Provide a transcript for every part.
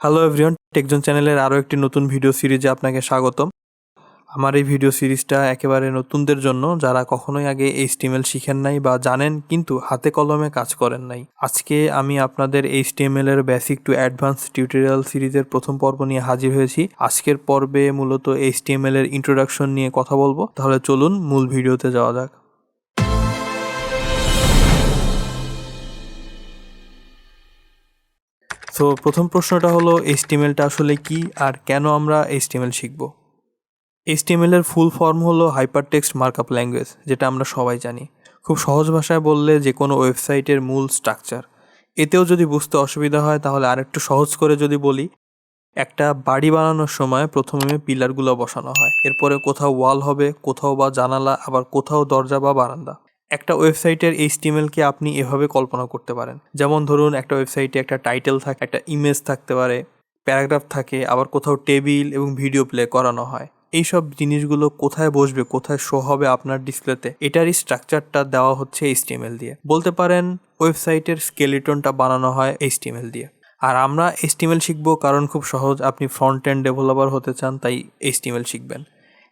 Hello everyone, TechZone চ্যানেলের আরও একটি নতুন ভিডিও সিরিজে আপনাকে স্বাগতম। আমার এই ভিডিও সিরিজটা একেবারে নতুনদের জন্য, যারা কখনোই আগে HTML শিখেন নাই বা জানেন কিন্তু হাতে কলমে কাজ করেন নাই। আজকে আমি আপনাদের HTML এর বেসিক টু অ্যাডভান্স টিউটোরিয়াল সিরিজের প্রথম পর্ব নিয়ে হাজির হয়েছি। আজকের পর্বে মূলত HTML এর ইন্ট্রোডাকশন নিয়ে কথা বলবো। তাহলে চলুন মূল ভিডিওতে যাওয়া যাক। তো প্রথম প্রশ্নটা হলো, HTMLটা আসলে কি আর কেন আমরা HTML শিখব? HTML এর ফুল ফর্ম হলো হাইপার টেক্সট মার্কআপ ল্যাঙ্গুয়েজ, যেটা আমরা সবাই জানি। খুব সহজ ভাষায় বললে যে কোনো ওয়েবসাইটের মূল স্ট্রাকচার। এতেও যদি বুঝতে অসুবিধা হয় তাহলে আরেকটু সহজ করে যদি বলি, একটা বাড়ি বানানোর সময় প্রথমে পিলারগুলো বসানো হয়, এরপরে কোথাও ওয়াল হবে, কোথাও বা জানালা, আবার কোথাও দরজা বা বারান্দা। একটা ওয়েবসাইটের HTML-কে আপনি এভাবে কল্পনা করতে পারেন, যেমন ধরুন একটা ওয়েবসাইটে একটা টাইটেল থাকে, একটা ইমেজ থাকতে পারে, প্যারাগ্রাফ থাকে, আবার কোথাও টেবিল এবং ভিডিও প্লে করানো হয়। এইসব জিনিসগুলো কোথায় বসবে, কোথায় শো হবে আপনার ডিসপ্লেতে, এটারই স্ট্রাকচারটা দেওয়া হচ্ছে HTML দিয়ে। বলতে পারেন ওয়েবসাইটের স্কেলিটনটা বানানো হয় HTML দিয়ে। আর আমরা HTML শিখবো কারণ খুব সহজ, আপনি ফ্রন্ট এন্ড ডেভেলপার হতে চান, তাই HTML শিখবেন।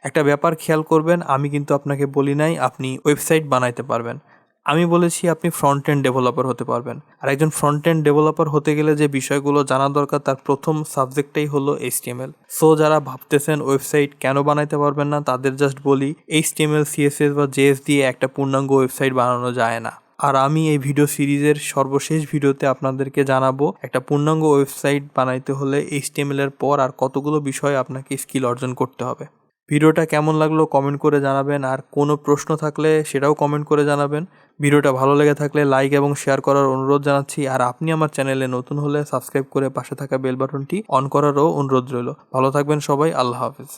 একটা ব্যাপার খেয়াল করবেন, আমি কিন্তু আপনাকে বলি নাই আপনি ওয়েবসাইট বানাইতে পারবেন। আমি বলেছি আপনি ফ্রন্ট এন্ড ডেভেলপার হতে পারবেন। আর একজন ফ্রন্ট এন্ড ডেভেলপার হতে গেলে যে বিষয়গুলো জানা দরকার, তার প্রথম সাবজেক্টটাই হলো HTML। সো যারা ভাবতেছেন ওয়েবসাইট কেন বানাইতে পারবেন না, তাদের জাস্ট বলি, HTML, CSS বা JS দিয়ে একটা পূর্ণাঙ্গ ওয়েবসাইট বানানো যায় না। আর আমি এই ভিডিও সিরিজের সর্বশেষ ভিডিওতে আপনাদেরকে জানাবো একটা পূর্ণাঙ্গ ওয়েবসাইট বানাইতে হলে HTML এর পর আর কতগুলো বিষয় আপনাকে স্কিল অর্জন করতে হবে। ভিডিওটা কেমন লাগলো কমেন্ট করে জানাবেন, আর কোনো প্রশ্ন থাকলে সেটাও কমেন্ট করে জানাবেন। ভিডিওটা ভালো লেগে থাকলে লাইক এবং শেয়ার করার অনুরোধ জানাচ্ছি। আর আপনি আমার চ্যানেলে নতুন হলে সাবস্ক্রাইব করে পাশে থাকা বেল বাটনটি অন করারও অনুরোধ রইল। ভালো থাকবেন সবাই, আল্লাহ হাফেজ।